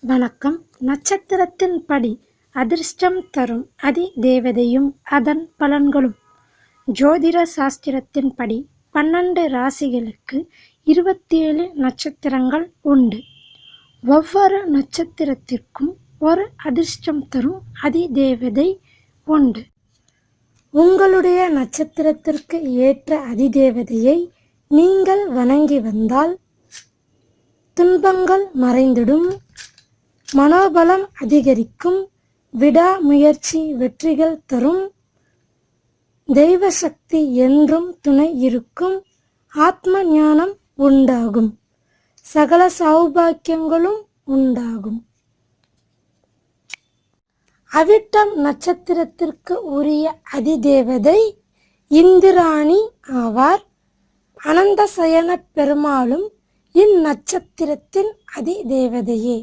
வணக்கம். நட்சத்திரத்தின் படி அதிர்ஷ்டம் தரும் அதி தேவதையும் அதன் பலன்களும். ஜோதிட சாஸ்திரத்தின் படி 12 ராசிகளுக்கு 27 நட்சத்திரங்கள் உண்டு. ஒவ்வொரு நட்சத்திரத்திற்கும் ஒரு அதிர்ஷ்டம் தரும் அதி தேவதை உண்டு. உங்களுடைய நட்சத்திரத்திற்கு ஏற்ற அதிதேவதையை நீங்கள் வணங்கி வந்தால் துன்பங்கள் மறைந்திடும், மனோபலம் அதிகரிக்கும், விடாமுயற்சி வெற்றிகள் தரும், தெய்வ சக்தி என்றும் துணை இருக்கும், ஆத்ம ஞானம் உண்டாகும், சகல சௌபாக்கியங்களும் உண்டாகும். அவிட்டம் நட்சத்திரத்திற்கு உரிய அதிதேவதை இந்திராணி ஆவார். அனந்த சயன பெருமாளும் இந்நட்சத்திரத்தின் அதிதேவதையே.